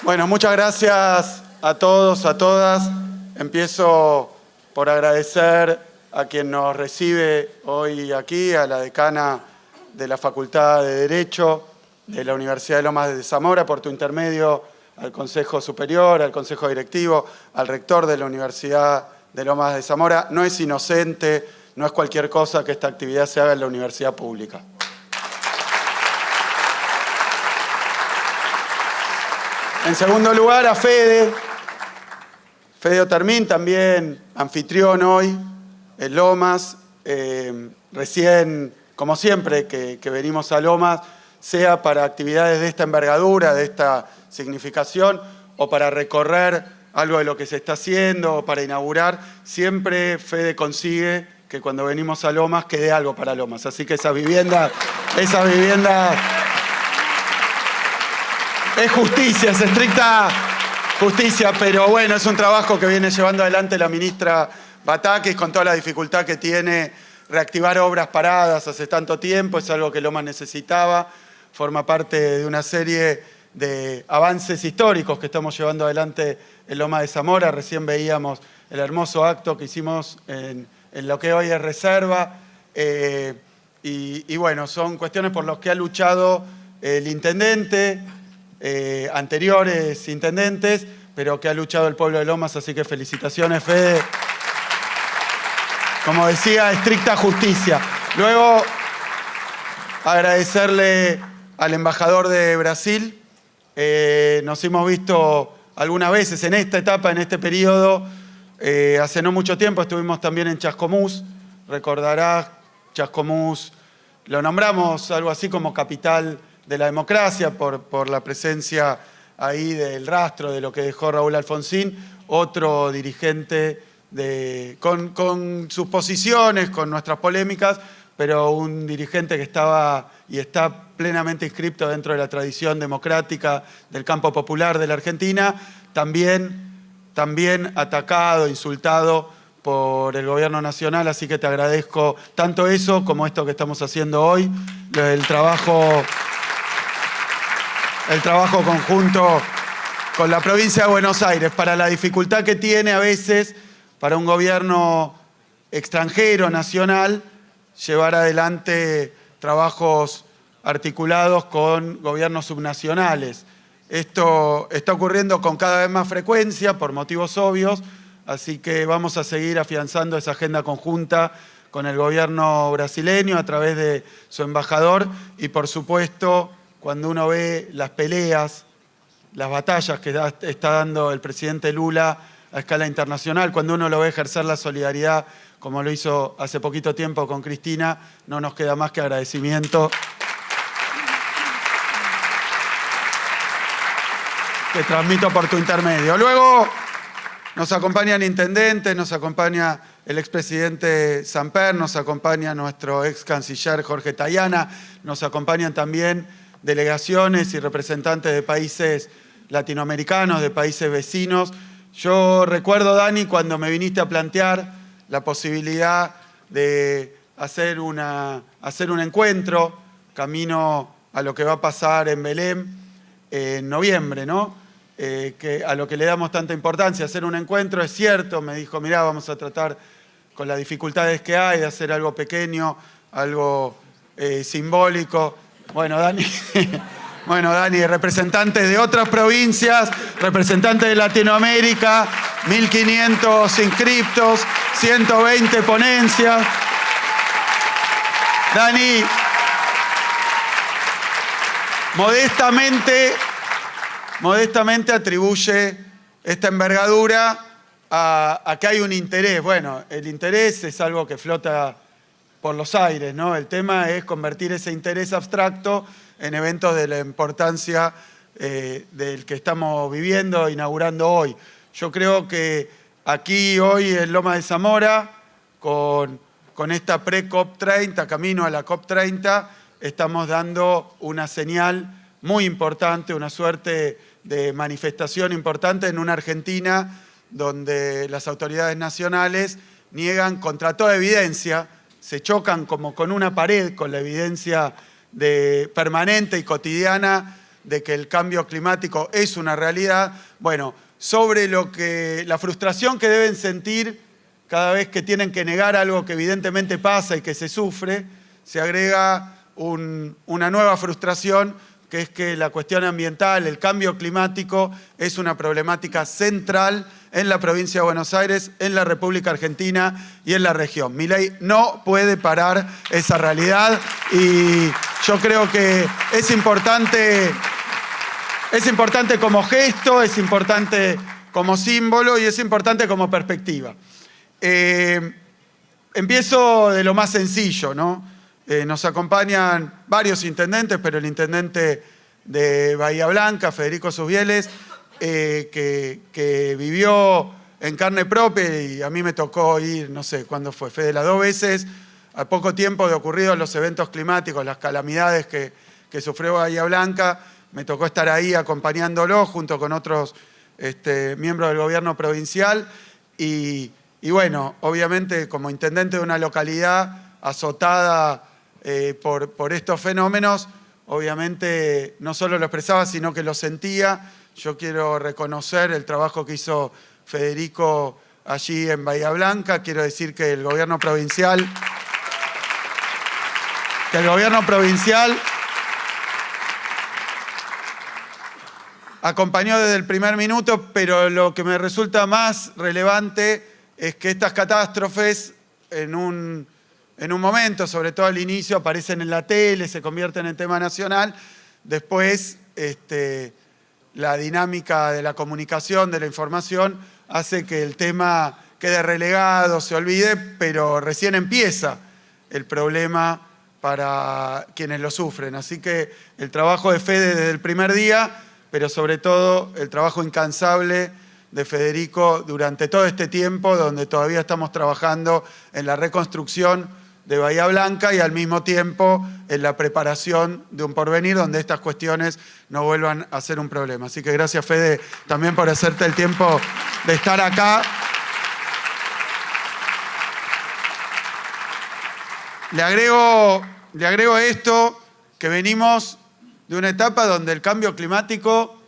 Bueno, muchas gracias a todos, a todas. Empiezo por agradecer a quien nos recibe hoy aquí, a la decana de la Facultad de Derecho de la Universidad de Lomas de Zamora, por tu intermedio, al Consejo Superior, al Consejo Directivo, al rector de la Universidad de Lomas de Zamora. No es inocente, no es cualquier cosa que esta actividad se haga en la universidad pública. En segundo lugar, a Fede Otermin, también anfitrión hoy en Lomas. Recién, como siempre, que venimos a Lomas, sea para actividades de esta envergadura, de esta significación, o para recorrer algo de lo que se está haciendo, o para inaugurar, siempre Fede consigue que cuando venimos a Lomas quede algo para Lomas. Así que esa vivienda es justicia, es estricta justicia, pero bueno, es un trabajo que viene llevando adelante la ministra Batakis con toda la dificultad que tiene reactivar obras paradas hace tanto tiempo. Es algo que Lomas necesitaba, forma parte de una serie de avances históricos que estamos llevando adelante en Lomas de Zamora. Recién veíamos el hermoso acto que hicimos en lo que hoy es Reserva. Y bueno, son cuestiones por las que ha luchado el intendente, anteriores intendentes, pero que ha luchado el pueblo de Lomas, así que felicitaciones, Fede. Como decía, estricta justicia. Luego, agradecerle al embajador de Brasil. Nos hemos visto algunas veces en esta etapa, en este periodo. Hace no mucho tiempo estuvimos también en Chascomús. Recordarás, Chascomús lo nombramos algo así como capital de la democracia por la presencia ahí del rastro de lo que dejó Raúl Alfonsín, otro dirigente con sus posiciones, con nuestras polémicas, pero un dirigente que estaba y está plenamente inscripto dentro de la tradición democrática del campo popular de la Argentina, también atacado, insultado por el gobierno nacional, así que te agradezco tanto eso como esto que estamos haciendo hoy, el trabajo conjunto con la provincia de Buenos Aires, para la dificultad que tiene a veces para un gobierno extranjero, nacional, llevar adelante trabajos articulados con gobiernos subnacionales. Esto está ocurriendo con cada vez más frecuencia por motivos obvios, así que vamos a seguir afianzando esa agenda conjunta con el gobierno brasileño a través de su embajador y, por supuesto, cuando uno ve las peleas, las batallas que está dando el presidente Lula a escala internacional, cuando uno lo ve ejercer la solidaridad como lo hizo hace poquito tiempo con Cristina, no nos queda más que agradecimiento. Que transmito por tu intermedio. Luego nos acompañan intendentes, nos acompaña el expresidente Samper, nos acompaña nuestro ex canciller Jorge Tayana, nos acompañan también delegaciones y representantes de países latinoamericanos, de países vecinos. Yo recuerdo, Dani, cuando me viniste a plantear la posibilidad de hacer un encuentro camino a lo que va a pasar en Belén en noviembre, ¿no? A lo que le damos tanta importancia, hacer un encuentro, es cierto, me dijo, mirá, vamos a tratar con las dificultades que hay de hacer algo pequeño, algo simbólico. Bueno, Dani, representantes de otras provincias, representantes de Latinoamérica, 1.500 inscriptos, 120 ponencias. Dani, modestamente atribuye esta envergadura a que hay un interés. Bueno, el interés es algo que flota por los aires, ¿no? El tema es convertir ese interés abstracto en eventos de la importancia del que estamos viviendo, inaugurando hoy. Yo creo que aquí hoy en Lomas de Zamora, con esta pre-COP30, camino a la COP30, estamos dando una señal muy importante, una suerte de manifestación importante en una Argentina donde las autoridades nacionales niegan contra toda evidencia, se chocan como con una pared, con la evidencia permanente y cotidiana de que el cambio climático es una realidad. Bueno, sobre la frustración que deben sentir cada vez que tienen que negar algo que evidentemente pasa y que se sufre, se agrega una nueva frustración, que es que la cuestión ambiental, el cambio climático, es una problemática central en la provincia de Buenos Aires, en la República Argentina y en la región. Milei no puede parar esa realidad y yo creo que es importante como gesto, es importante como símbolo y es importante como perspectiva. Empiezo de lo más sencillo, ¿no? Nos acompañan varios intendentes, pero el intendente de Bahía Blanca, Federico Susbieles, que vivió en carne propia y a mí me tocó ir, no sé cuándo fue, Fede, las 2 veces, a poco tiempo de ocurridos los eventos climáticos, las calamidades que sufrió Bahía Blanca, me tocó estar ahí acompañándolo junto con otros miembros del gobierno provincial y bueno, obviamente como intendente de una localidad azotada por estos fenómenos, obviamente no solo lo expresaba, sino que lo sentía. Yo quiero reconocer el trabajo que hizo Federico allí en Bahía Blanca. Quiero decir que el gobierno provincial acompañó desde el primer minuto, pero lo que me resulta más relevante es que estas catástrofes en un momento, sobre todo al inicio, aparecen en la tele, se convierten en tema nacional. Después, la dinámica de la comunicación, de la información, hace que el tema quede relegado, se olvide, pero recién empieza el problema para quienes lo sufren. Así que el trabajo de Fede desde el primer día, pero sobre todo el trabajo incansable de Federico durante todo este tiempo, donde todavía estamos trabajando en la reconstrucción de Bahía Blanca y al mismo tiempo en la preparación de un porvenir donde estas cuestiones no vuelvan a ser un problema. Así que gracias, Fede, también por hacerte el tiempo de estar acá. Le agrego esto, que venimos de una etapa donde el cambio climático,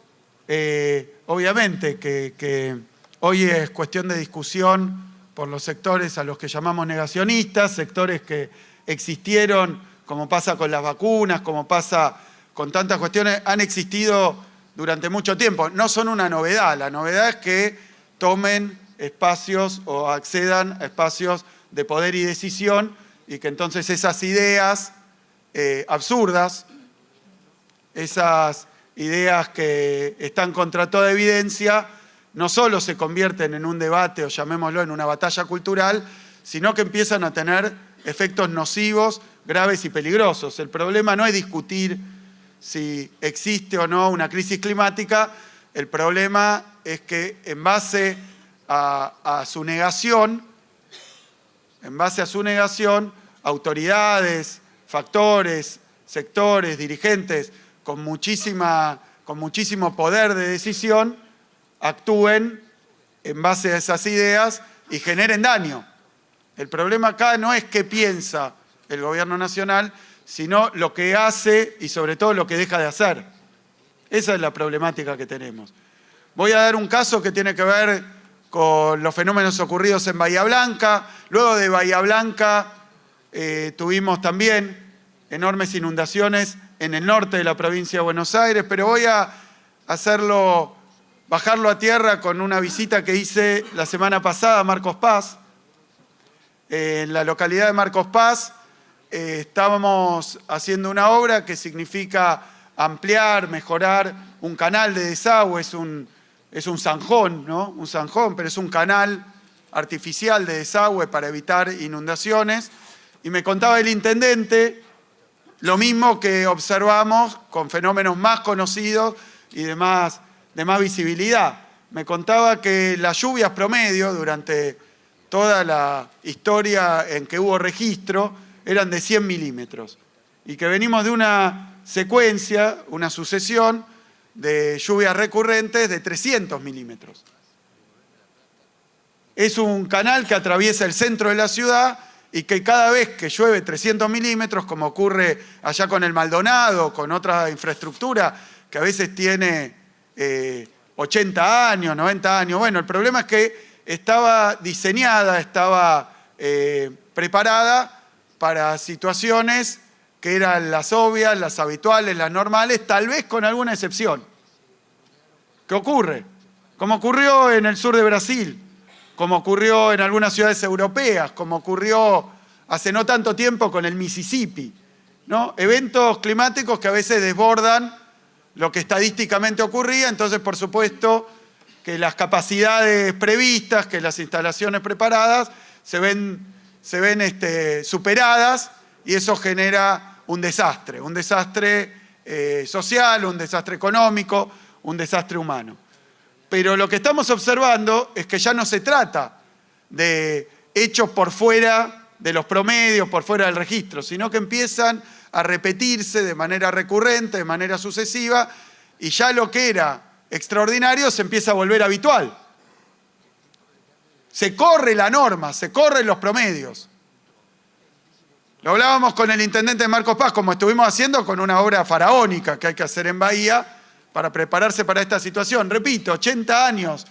obviamente que hoy es cuestión de discusión por los sectores a los que llamamos negacionistas, sectores que existieron, como pasa con las vacunas, como pasa con tantas cuestiones, han existido durante mucho tiempo. No son una novedad, la novedad es que tomen espacios o accedan a espacios de poder y decisión y que entonces esas ideas absurdas, esas ideas que están contra toda evidencia, no solo se convierten en un debate o llamémoslo en una batalla cultural, sino que empiezan a tener efectos nocivos, graves y peligrosos. El problema no es discutir si existe o no una crisis climática, el problema es que en base a su negación, autoridades, factores, sectores, dirigentes con muchísimo poder de decisión, actúen en base a esas ideas y generen daño. El problema acá no es qué piensa el gobierno nacional, sino lo que hace y sobre todo lo que deja de hacer. Esa es la problemática que tenemos. Voy a dar un caso que tiene que ver con los fenómenos ocurridos en Bahía Blanca. Luego de Bahía Blanca tuvimos también enormes inundaciones en el norte de la provincia de Buenos Aires, pero voy a bajarlo a tierra con una visita que hice la semana pasada a Marcos Paz. En la localidad de Marcos Paz estábamos haciendo una obra que significa ampliar, mejorar un canal de desagüe, es un zanjón, ¿no? Un zanjón, pero es un canal artificial de desagüe para evitar inundaciones. Y me contaba el intendente lo mismo que observamos con fenómenos más conocidos y de más visibilidad. Me contaba que las lluvias promedio durante toda la historia en que hubo registro eran de 100 milímetros y que venimos de una secuencia, una sucesión de lluvias recurrentes de 300 milímetros. Es un canal que atraviesa el centro de la ciudad y que cada vez que llueve 300 milímetros, como ocurre allá con el Maldonado, con otra infraestructura que a veces tiene 80 años, 90 años. Bueno, el problema es que estaba diseñada, estaba preparada para situaciones que eran las obvias, las habituales, las normales, tal vez con alguna excepción. ¿Qué ocurre? Como ocurrió en el sur de Brasil, como ocurrió en algunas ciudades europeas, como ocurrió hace no tanto tiempo con el Mississippi, ¿no? Eventos climáticos que a veces desbordan lo que estadísticamente ocurría, entonces por supuesto que las capacidades previstas, que las instalaciones preparadas se ven superadas y eso genera un desastre social, un desastre económico, un desastre humano. Pero lo que estamos observando es que ya no se trata de hechos por fuera de los promedios, por fuera del registro, sino que empiezan a repetirse de manera recurrente, de manera sucesiva, y ya lo que era extraordinario se empieza a volver habitual. Se corre la norma, se corren los promedios. Lo hablábamos con el intendente Marcos Paz, como estuvimos haciendo con una obra faraónica que hay que hacer en Bahía para prepararse para esta situación. Repito, 80 años,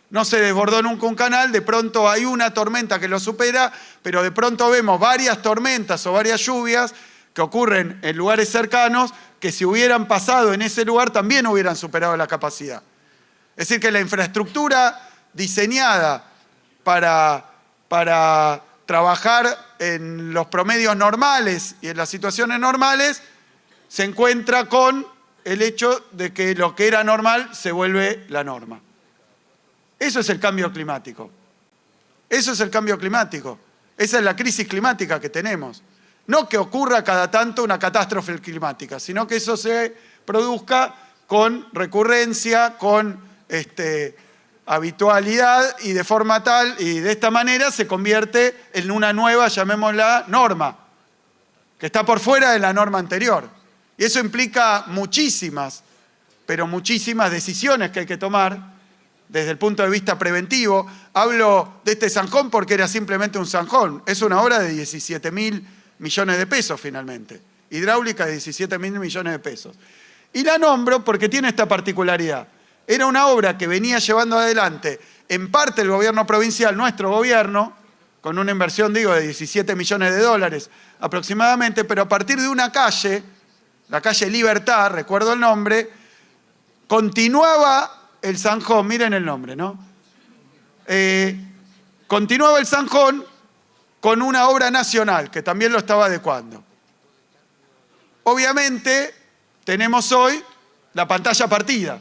no se desbordó nunca un canal, de pronto hay una tormenta que lo supera, pero de pronto vemos varias tormentas o varias lluvias que ocurren en lugares cercanos que si hubieran pasado en ese lugar también hubieran superado la capacidad. Es decir, que la infraestructura diseñada para trabajar en los promedios normales y en las situaciones normales se encuentra con el hecho de que lo que era normal se vuelve la norma. Eso es el cambio climático. Eso es el cambio climático. Esa es la crisis climática que tenemos. No que ocurra cada tanto una catástrofe climática, sino que eso se produzca con recurrencia, con habitualidad y de forma tal, y de esta manera se convierte en una nueva, llamémosla, norma, que está por fuera de la norma anterior. Y eso implica muchísimas, pero muchísimas decisiones que hay que tomar desde el punto de vista preventivo. Hablo de este zanjón porque era simplemente un zanjón. Es una obra de 17.000 millones de pesos finalmente. Hidráulica de 17.000 millones de pesos. Y la nombro porque tiene esta particularidad. Era una obra que venía llevando adelante en parte el gobierno provincial, nuestro gobierno, con una inversión, digo, de 17 millones de dólares aproximadamente, pero a partir de una calle, la calle Libertad, recuerdo el nombre, continuaba el zanjón, miren el nombre, ¿no? Continuaba el zanjón con una obra nacional que también lo estaba adecuando. Obviamente tenemos hoy la pantalla partida,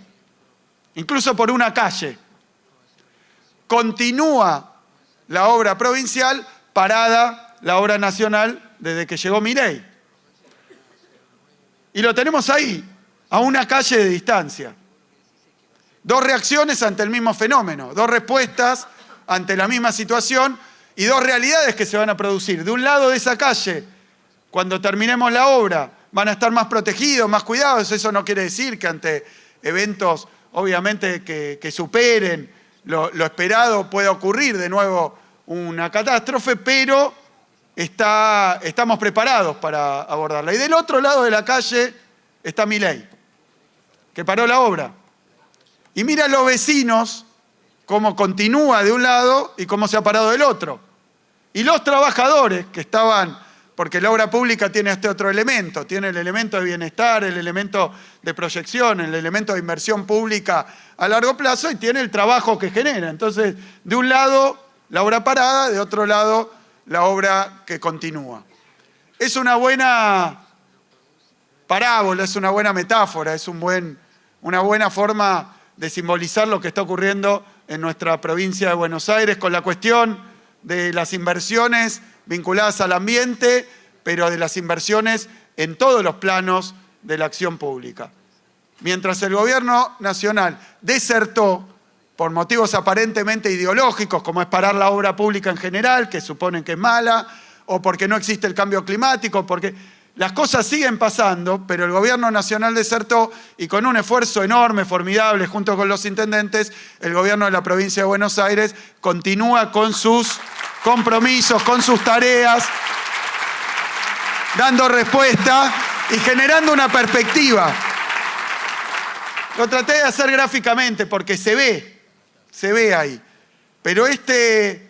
incluso por una calle. Continúa la obra provincial, parada la obra nacional desde que llegó Milei. Y lo tenemos ahí, a una calle de distancia. Dos reacciones ante el mismo fenómeno, dos respuestas ante la misma situación y dos realidades que se van a producir. De un lado de esa calle, cuando terminemos la obra, van a estar más protegidos, más cuidados. Eso no quiere decir que ante eventos, obviamente, que superen lo esperado pueda ocurrir de nuevo una catástrofe, pero estamos preparados para abordarla. Y del otro lado de la calle está Milei, que paró la obra. Y mira a los vecinos cómo continúa de un lado y cómo se ha parado del otro. Y los trabajadores que estaban, porque la obra pública tiene este otro elemento, tiene el elemento de bienestar, el elemento de proyección, el elemento de inversión pública a largo plazo y tiene el trabajo que genera. Entonces, de un lado la obra parada, de otro lado la obra que continúa. Es una buena parábola, es una buena metáfora, es una buena forma de simbolizar lo que está ocurriendo en nuestra provincia de Buenos Aires con la cuestión de las inversiones vinculadas al ambiente, pero de las inversiones en todos los planos de la acción pública. Mientras el gobierno nacional desertó por motivos aparentemente ideológicos, como es parar la obra pública en general, que suponen que es mala, o porque no existe el cambio climático, porque las cosas siguen pasando, pero el gobierno nacional desertó y con un esfuerzo enorme, formidable, junto con los intendentes, el gobierno de la provincia de Buenos Aires continúa con sus compromisos, con sus tareas, dando respuesta y generando una perspectiva. Lo traté de hacer gráficamente porque se ve ahí. Pero este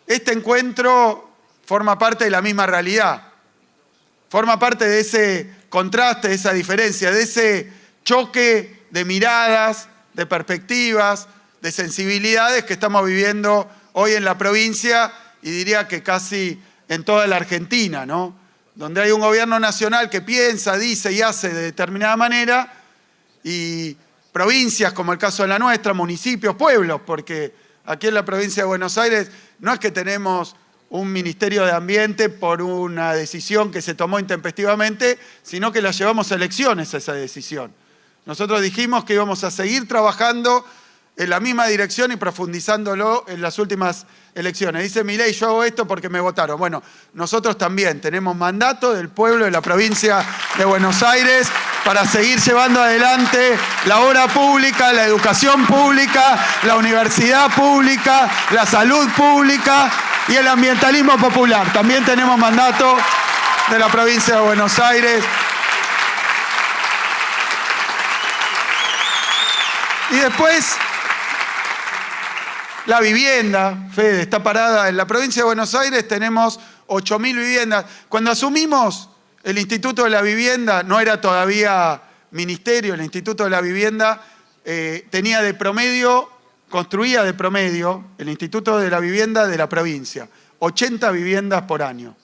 encuentro forma parte de la misma realidad. Forma parte de ese contraste, de esa diferencia, de ese choque de miradas, de perspectivas, de sensibilidades que estamos viviendo hoy en la provincia y diría que casi en toda la Argentina, ¿no? Donde hay un gobierno nacional que piensa, dice y hace de determinada manera y provincias como el caso de la nuestra, municipios, pueblos, porque aquí en la provincia de Buenos Aires no es que tenemos un Ministerio de Ambiente por una decisión que se tomó intempestivamente, sino que la llevamos a elecciones esa decisión. Nosotros dijimos que íbamos a seguir trabajando en la misma dirección y profundizándolo en las últimas elecciones. Dice Milei, yo hago esto porque me votaron. Bueno, nosotros también tenemos mandato del pueblo de la provincia de Buenos Aires para seguir llevando adelante la obra pública, la educación pública, la universidad pública, la salud pública y el ambientalismo popular. También tenemos mandato de la provincia de Buenos Aires. Y después, la vivienda, Fede, está parada. En la provincia de Buenos Aires tenemos 8.000 viviendas. Cuando asumimos el Instituto de la Vivienda, no era todavía ministerio, el Instituto de la Vivienda tenía de promedio, construía de promedio, el Instituto de la Vivienda de la provincia, 80 viviendas por año.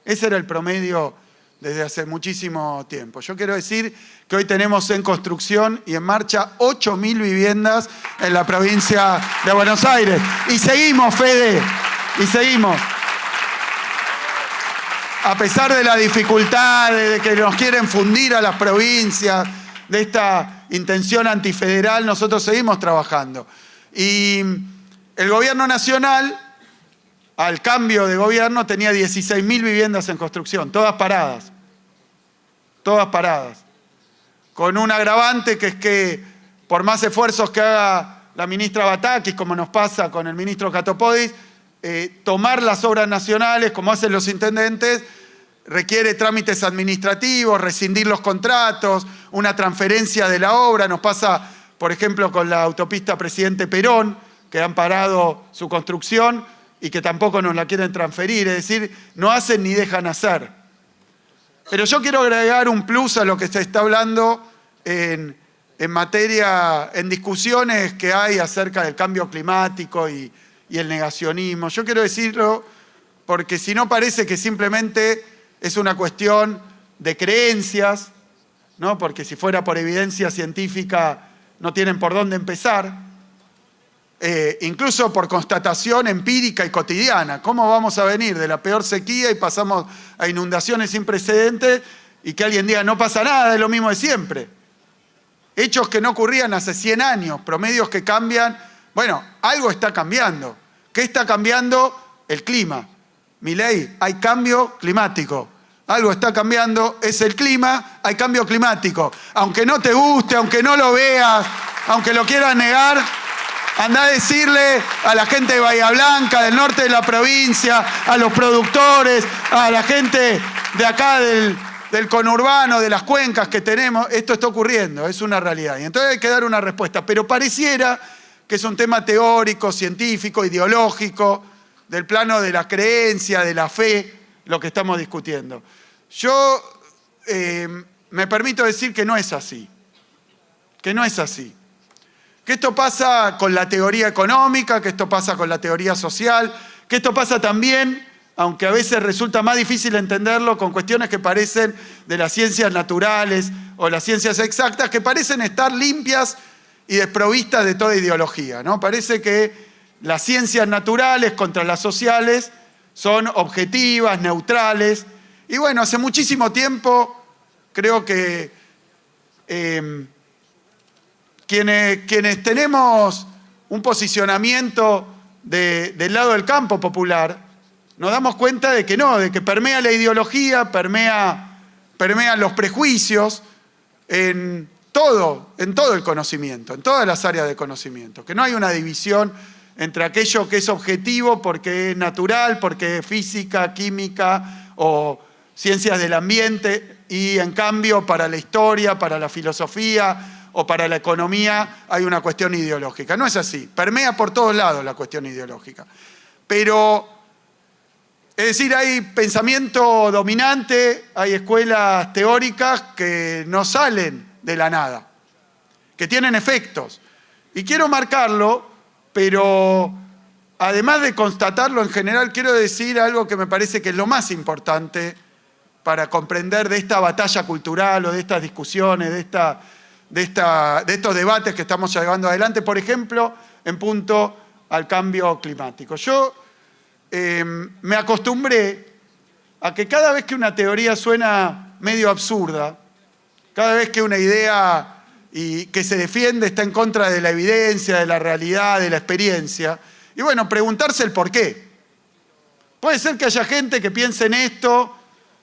Ese era el promedio desde hace muchísimo tiempo. Yo quiero decir que hoy tenemos en construcción y en marcha 8.000 viviendas en la provincia de Buenos Aires. Y seguimos, Fede, y seguimos. A pesar de las dificultades, de que nos quieren fundir a las provincias, de esta intención antifederal, nosotros seguimos trabajando. Y el gobierno nacional, al cambio de gobierno, tenía 16.000 viviendas en construcción, todas paradas. Todas paradas. Con un agravante que es que por más esfuerzos que haga la ministra Batakis, como nos pasa con el ministro Catopodis, tomar las obras nacionales, como hacen los intendentes, requiere trámites administrativos, rescindir los contratos, una transferencia de la obra. Nos pasa, por ejemplo, con la autopista Presidente Perón, que han parado su construcción y que tampoco nos la quieren transferir. Es decir, no hacen ni dejan hacer. Pero yo quiero agregar un plus a lo que se está hablando en materia, en discusiones que hay acerca del cambio climático y el negacionismo. Yo quiero decirlo porque si no parece que simplemente es una cuestión de creencias, ¿no? Porque si fuera por evidencia científica no tienen por dónde empezar, incluso por constatación empírica y cotidiana. ¿Cómo vamos a venir de la peor sequía y pasamos a inundaciones sin precedentes y que alguien diga no pasa nada, es lo mismo de siempre? Hechos que no ocurrían hace 100 años, promedios que cambian. Bueno, algo está cambiando. ¿Qué está cambiando? El clima. Milei, hay cambio climático. Algo está cambiando, es el clima, hay cambio climático. Aunque no te guste, aunque no lo veas, aunque lo quieras negar, andá a decirle a la gente de Bahía Blanca, del norte de la provincia, a los productores, a la gente de acá del conurbano, de las cuencas que tenemos, esto está ocurriendo, es una realidad. Y entonces hay que dar una respuesta. Pero pareciera que es un tema teórico, científico, ideológico, del plano de la creencia, de la fe, lo que estamos discutiendo. Yo me permito decir que no es así. Que no es así. Que esto pasa con la teoría económica, que esto pasa con la teoría social, que esto pasa también, aunque a veces resulta más difícil entenderlo, con cuestiones que parecen de las ciencias naturales o las ciencias exactas, que parecen estar limpias y desprovistas de toda ideología, ¿no? Parece que las ciencias naturales contra las sociales son objetivas, neutrales. Y bueno, hace muchísimo tiempo creo que quienes tenemos un posicionamiento del lado del campo popular, nos damos cuenta de que no, de que permea la ideología, permean los prejuicios en todo el conocimiento, en todas las áreas de conocimiento, que no hay una división entre aquello que es objetivo porque es natural, porque es física, química o ciencias del ambiente, y en cambio para la historia, para la filosofía o para la economía hay una cuestión ideológica. No es así, permea por todos lados la cuestión ideológica. Pero, es decir, hay pensamiento dominante, hay escuelas teóricas que no salen de la nada, que tienen efectos. Y quiero marcarlo, pero además de constatarlo en general, quiero decir algo que me parece que es lo más importante para comprender de esta batalla cultural o de estas discusiones, de estos debates que estamos llevando adelante, por ejemplo, en punto al cambio climático. Yo me acostumbré a que cada vez que una teoría suena medio absurda, cada vez que una idea y que se defiende está en contra de la evidencia, de la realidad, de la experiencia, y bueno, preguntarse el por qué. Puede ser que haya gente que piense en esto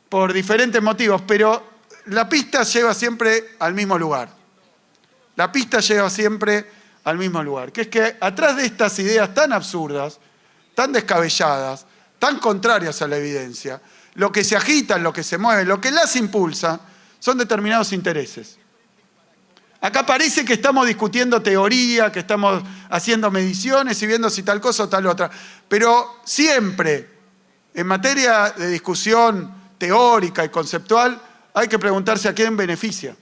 por diferentes motivos, pero la pista lleva siempre al mismo lugar. La pista lleva siempre al mismo lugar, que es que atrás de estas ideas tan absurdas, tan descabelladas, tan contrarias a la evidencia, lo que se agita, lo que se mueve, lo que las impulsa, son determinados intereses. Acá parece que estamos discutiendo teoría, que estamos haciendo mediciones y viendo si tal cosa o tal otra. Pero siempre, en materia de discusión teórica y conceptual, hay que preguntarse a quién beneficia.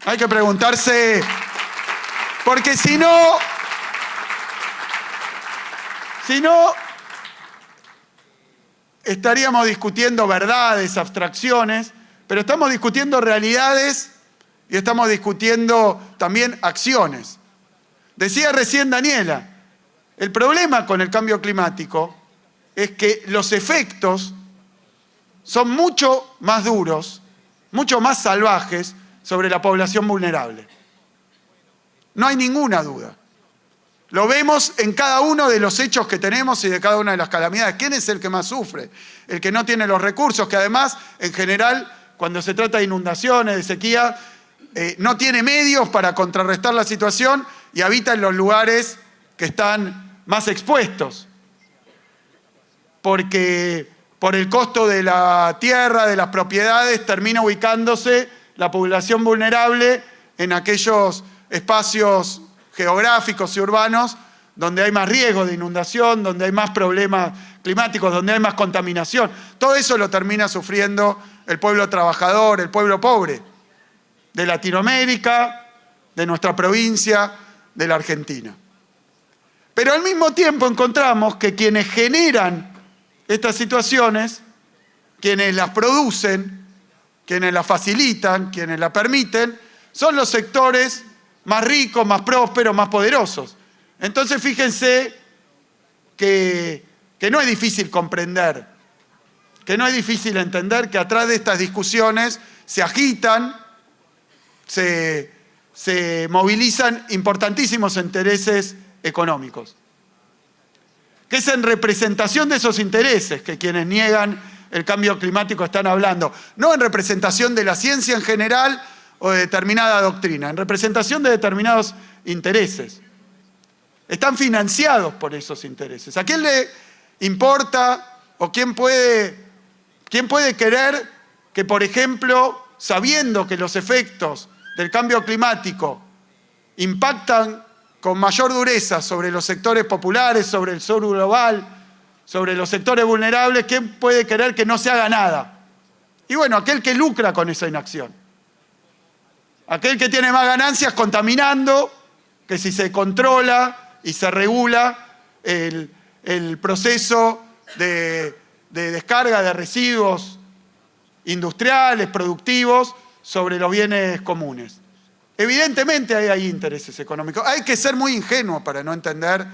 Hay que preguntarse, porque si no, estaríamos discutiendo verdades, abstracciones, pero estamos discutiendo realidades y estamos discutiendo también acciones. Decía recién Daniela, el problema con el cambio climático es que los efectos son mucho más duros, mucho más salvajes sobre la población vulnerable. No hay ninguna duda. Lo vemos en cada uno de los hechos que tenemos y de cada una de las calamidades. ¿Quién es el que más sufre? El que no tiene los recursos, que además, en general, cuando se trata de inundaciones, de sequía, no tiene medios para contrarrestar la situación y habita en los lugares que están más expuestos. Porque por el costo de la tierra, de las propiedades, termina ubicándose la población vulnerable en aquellos espacios geográficos y urbanos donde hay más riesgo de inundación, donde hay más problemas climáticos, donde hay más contaminación. Todo eso lo termina sufriendo el pueblo trabajador, el pueblo pobre de Latinoamérica, de nuestra provincia, de la Argentina. Pero al mismo tiempo encontramos que quienes generan estas situaciones, quienes las producen, quienes las facilitan, quienes las permiten, son los sectores más ricos, más prósperos, más poderosos. Entonces fíjense que no es difícil comprender, que no es difícil entender que atrás de estas discusiones se agitan, se movilizan importantísimos intereses económicos. Que es en representación de esos intereses que quienes niegan el cambio climático están hablando, no en representación de la ciencia en general o de determinada doctrina, en representación de determinados intereses. Están financiados por esos intereses. ¿A quién le importa o quién puede querer que, por ejemplo, sabiendo que los efectos del cambio climático impactan con mayor dureza sobre los sectores populares, sobre el sur global, sobre los sectores vulnerables, quién puede querer que no se haga nada? Y bueno, aquel que lucra con esa inacción. Aquel que tiene más ganancias contaminando, que si se controla y se regula el proceso de descarga de residuos industriales, productivos, sobre los bienes comunes. Evidentemente hay intereses económicos. Hay que ser muy ingenuo para no entender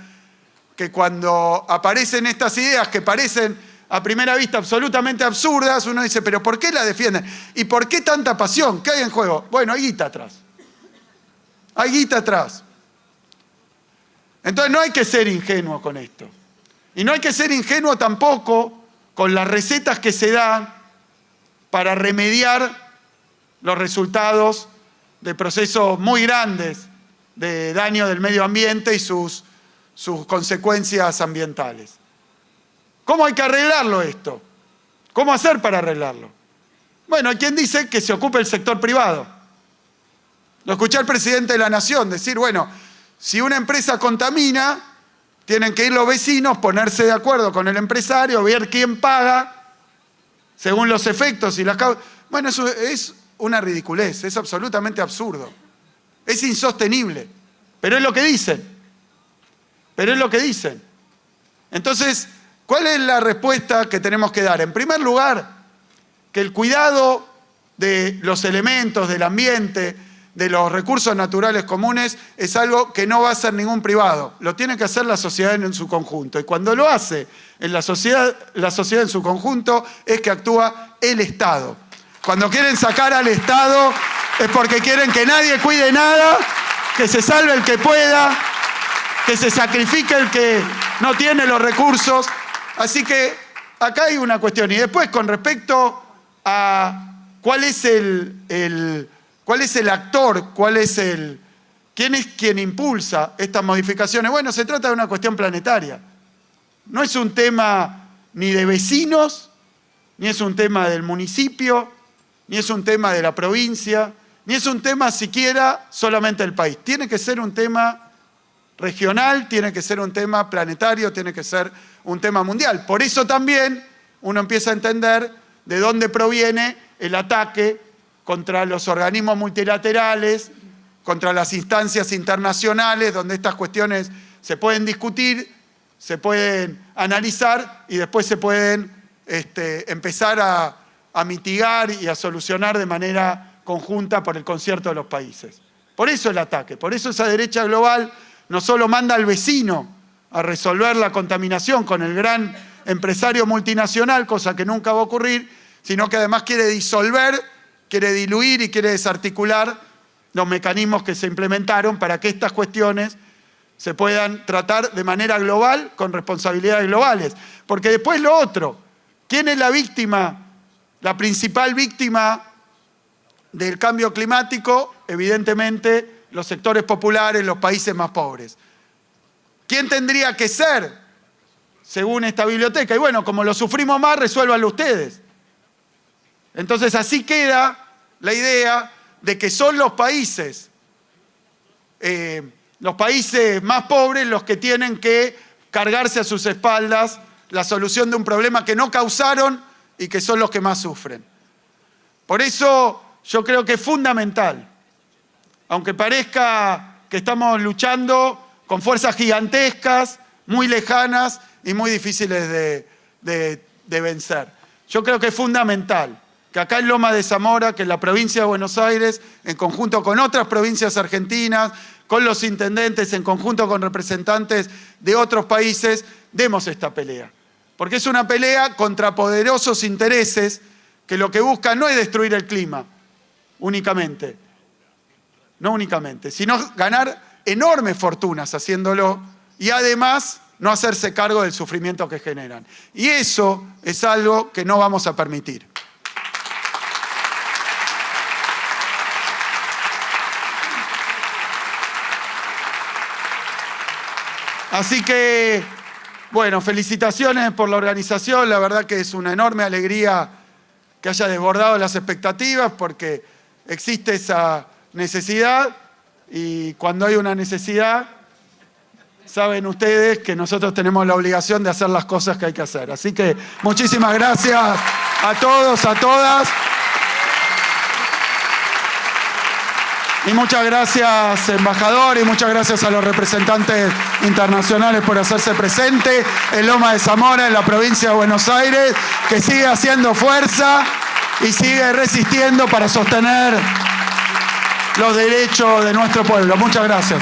que cuando aparecen estas ideas que parecen a primera vista absolutamente absurdas, uno dice, ¿pero por qué la defienden? ¿Y por qué tanta pasión? ¿Qué hay en juego? Bueno, hay guita atrás. Hay guita atrás. Entonces no hay que ser ingenuo con esto. Y no hay que ser ingenuo tampoco con las recetas que se dan para remediar los resultados de procesos muy grandes de daño del medio ambiente y sus consecuencias ambientales. ¿Cómo hay que arreglarlo esto? ¿Cómo hacer para arreglarlo? Bueno, hay quien dice que se ocupe el sector privado. Lo escuché al presidente de la Nación decir, bueno, si una empresa contamina, tienen que ir los vecinos, ponerse de acuerdo con el empresario, ver quién paga, según los efectos y las causas. Bueno, eso es una ridiculez, es absolutamente absurdo. Es insostenible, pero es lo que dicen. Pero es lo que dicen. Entonces, ¿cuál es la respuesta que tenemos que dar? En primer lugar, que el cuidado de los elementos, del ambiente, de los recursos naturales comunes, es algo que no va a hacer ningún privado. Lo tiene que hacer la sociedad en su conjunto. Y cuando lo hace en la sociedad en su conjunto, es que actúa el Estado. Cuando quieren sacar al Estado, es porque quieren que nadie cuide nada, que se salve el que pueda, que se sacrifique el que no tiene los recursos. Así que acá hay una cuestión. Y después, con respecto a cuál es el actor, quién es quien impulsa estas modificaciones. Bueno, se trata de una cuestión planetaria. No es un tema ni de vecinos, ni es un tema del municipio, ni es un tema de la provincia, ni es un tema siquiera solamente del país. Tiene que ser un tema regional, tiene que ser un tema planetario, tiene que ser un tema mundial. Por eso también uno empieza a entender de dónde proviene el ataque contra los organismos multilaterales, contra las instancias internacionales, donde estas cuestiones se pueden discutir, se pueden analizar y después se pueden empezar a mitigar y a solucionar de manera conjunta por el concierto de los países. Por eso el ataque, por eso esa derecha global no solo manda al vecino a resolver la contaminación con el gran empresario multinacional, cosa que nunca va a ocurrir, sino que además quiere disolver, quiere diluir y quiere desarticular los mecanismos que se implementaron para que estas cuestiones se puedan tratar de manera global, con responsabilidades globales. Porque después lo otro, ¿quién es la víctima? La principal víctima del cambio climático, evidentemente, los sectores populares, los países más pobres. ¿Quién tendría que ser, según esta biblioteca? Y bueno, como lo sufrimos más, resuélvanlo ustedes. Entonces así queda la idea de que son los países más pobres los que tienen que cargarse a sus espaldas la solución de un problema que no causaron y que son los que más sufren. Por eso yo creo que es fundamental, aunque parezca que estamos luchando con fuerzas gigantescas, muy lejanas y muy difíciles de vencer. Yo creo que es fundamental que acá en Loma de Zamora, que en la provincia de Buenos Aires, en conjunto con otras provincias argentinas, con los intendentes, en conjunto con representantes de otros países, demos esta pelea. Porque es una pelea contra poderosos intereses que lo que buscan no es destruir el clima únicamente, no únicamente, sino ganar enormes fortunas haciéndolo y además no hacerse cargo del sufrimiento que generan. Y eso es algo que no vamos a permitir. Así que, bueno, felicitaciones por la organización. La verdad que es una enorme alegría que haya desbordado las expectativas porque existe esa necesidad y cuando hay una necesidad, saben ustedes que nosotros tenemos la obligación de hacer las cosas que hay que hacer. Así que muchísimas gracias a todos, a todas. Y muchas gracias, embajador, y muchas gracias a los representantes internacionales por hacerse presente en Loma de Zamora, en la provincia de Buenos Aires, que sigue haciendo fuerza y sigue resistiendo para sostener los derechos de nuestro pueblo. Muchas gracias.